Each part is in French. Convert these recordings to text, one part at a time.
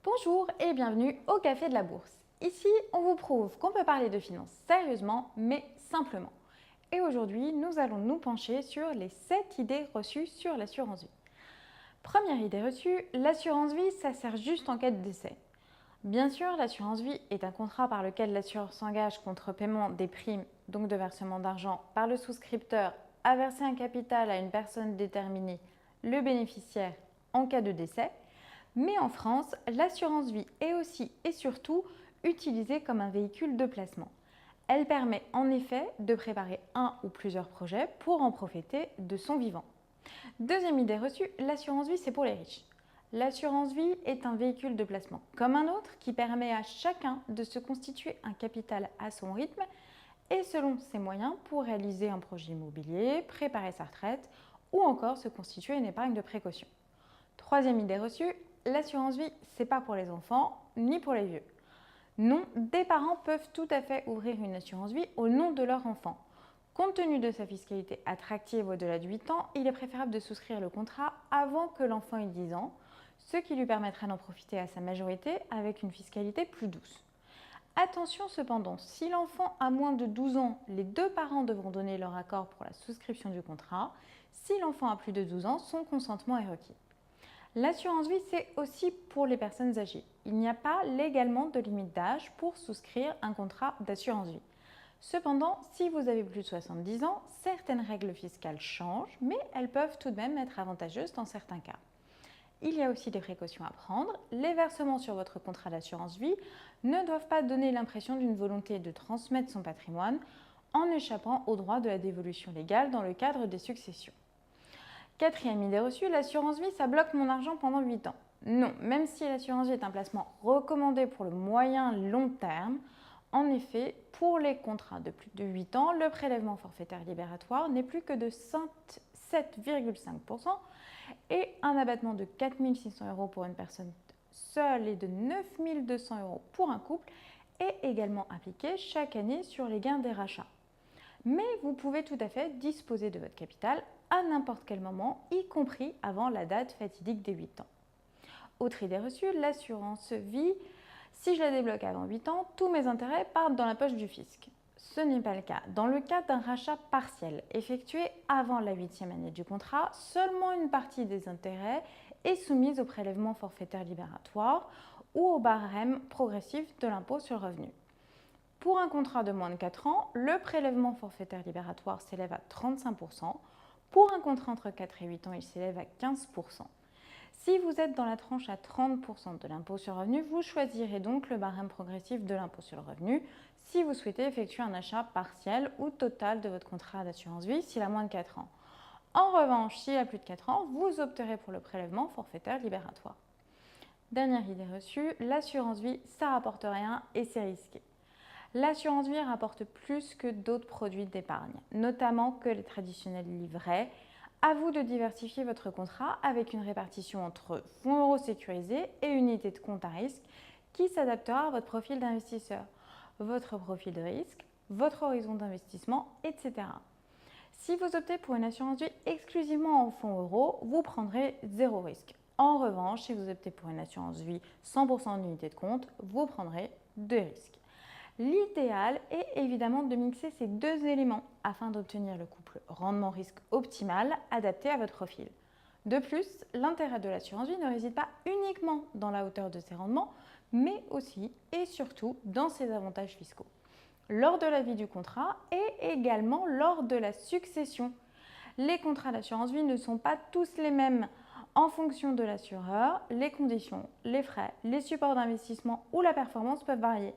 Bonjour et bienvenue au Café de la Bourse. Ici, on vous prouve qu'on peut parler de finances sérieusement, mais simplement. Et aujourd'hui, nous allons nous pencher sur les 7 idées reçues sur l'assurance vie. Première idée reçue, l'assurance vie, ça sert juste en cas de décès. Bien sûr, l'assurance vie est un contrat par lequel l'assureur s'engage contre paiement des primes, donc de versement d'argent, par le souscripteur à verser un capital à une personne déterminée, le bénéficiaire, en cas de décès. Mais en France, l'assurance vie est aussi et surtout utilisée comme un véhicule de placement. Elle permet en effet de préparer un ou plusieurs projets pour en profiter de son vivant. Deuxième idée reçue, l'assurance vie c'est pour les riches. L'assurance vie est un véhicule de placement comme un autre qui permet à chacun de se constituer un capital à son rythme et selon ses moyens pour réaliser un projet immobilier, préparer sa retraite ou encore se constituer une épargne de précaution. Troisième idée reçue, l'assurance vie, c'est pas pour les enfants ni pour les vieux. Non, des parents peuvent tout à fait ouvrir une assurance vie au nom de leur enfant. Compte tenu de sa fiscalité attractive au-delà de 8 ans, il est préférable de souscrire le contrat avant que l'enfant ait 10 ans, ce qui lui permettra d'en profiter à sa majorité avec une fiscalité plus douce. Attention cependant, si l'enfant a moins de 12 ans, les deux parents devront donner leur accord pour la souscription du contrat. Si l'enfant a plus de 12 ans, son consentement est requis. L'assurance vie, c'est aussi pour les personnes âgées. Il n'y a pas légalement de limite d'âge pour souscrire un contrat d'assurance vie. Cependant, si vous avez plus de 70 ans, certaines règles fiscales changent, mais elles peuvent tout de même être avantageuses dans certains cas. Il y a aussi des précautions à prendre. Les versements sur votre contrat d'assurance vie ne doivent pas donner l'impression d'une volonté de transmettre son patrimoine en échappant au droit de la dévolution légale dans le cadre des successions. Quatrième idée reçue, l'assurance vie, ça bloque mon argent pendant 8 ans. Non, même si l'assurance vie est un placement recommandé pour le moyen long terme, en effet, pour les contrats de plus de 8 ans, le prélèvement forfaitaire libératoire n'est plus que de 7,5% et un abattement de 4 600 € pour une personne seule et de 9 200 € pour un couple est également appliqué chaque année sur les gains des rachats. Mais vous pouvez tout à fait disposer de votre capital à n'importe quel moment, y compris avant la date fatidique des 8 ans. Autre idée reçue, l'assurance vie. Si je la débloque avant 8 ans, tous mes intérêts partent dans la poche du fisc. Ce n'est pas le cas. Dans le cas d'un rachat partiel effectué avant la 8e année du contrat, seulement une partie des intérêts est soumise au prélèvement forfaitaire libératoire ou au barème progressif de l'impôt sur le revenu. Pour un contrat de moins de 4 ans, le prélèvement forfaitaire libératoire s'élève à 35%. Pour un contrat entre 4 et 8 ans, il s'élève à 15%. Si vous êtes dans la tranche à 30% de l'impôt sur le revenu, vous choisirez donc le barème progressif de l'impôt sur le revenu si vous souhaitez effectuer un achat partiel ou total de votre contrat d'assurance vie s'il a moins de 4 ans. En revanche, s'il a plus de 4 ans, vous opterez pour le prélèvement forfaitaire libératoire. Dernière idée reçue, l'assurance vie, ça rapporte rien et c'est risqué. L'assurance vie rapporte plus que d'autres produits d'épargne, notamment que les traditionnels livrets. À vous de diversifier votre contrat avec une répartition entre fonds euros sécurisés et unité de compte à risque qui s'adaptera à votre profil d'investisseur, votre profil de risque, votre horizon d'investissement, etc. Si vous optez pour une assurance vie exclusivement en fonds euros, vous prendrez zéro risque. En revanche, si vous optez pour une assurance vie 100% en unité de compte, vous prendrez 2 risques. L'idéal est évidemment de mixer ces deux éléments afin d'obtenir le couple rendement-risque optimal adapté à votre profil. De plus, l'intérêt de l'assurance vie ne réside pas uniquement dans la hauteur de ses rendements, mais aussi et surtout dans ses avantages fiscaux. Lors de la vie du contrat et également lors de la succession. Les contrats d'assurance vie ne sont pas tous les mêmes. En fonction de l'assureur, les conditions, les frais, les supports d'investissement ou la performance peuvent varier.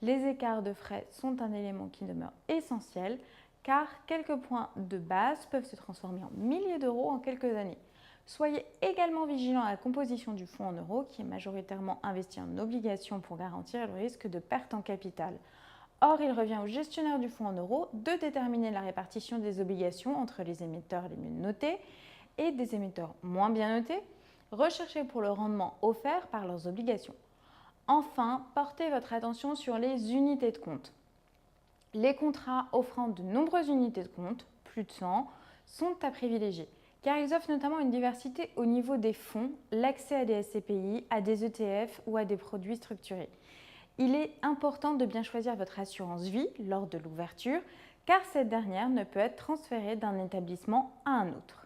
Les écarts de frais sont un élément qui demeure essentiel car quelques points de base peuvent se transformer en milliers d'euros en quelques années. Soyez également vigilant à la composition du fonds en euros qui est majoritairement investi en obligations pour garantir le risque de perte en capital. Or, il revient au gestionnaire du fonds en euros de déterminer la répartition des obligations entre les émetteurs les mieux notés et des émetteurs moins bien notés, recherchés pour le rendement offert par leurs obligations. Enfin, portez votre attention sur les unités de compte. Les contrats offrant de nombreuses unités de compte, plus de 100, sont à privilégier, car ils offrent notamment une diversité au niveau des fonds, l'accès à des SCPI, à des ETF ou à des produits structurés. Il est important de bien choisir votre assurance vie lors de l'ouverture, car cette dernière ne peut être transférée d'un établissement à un autre.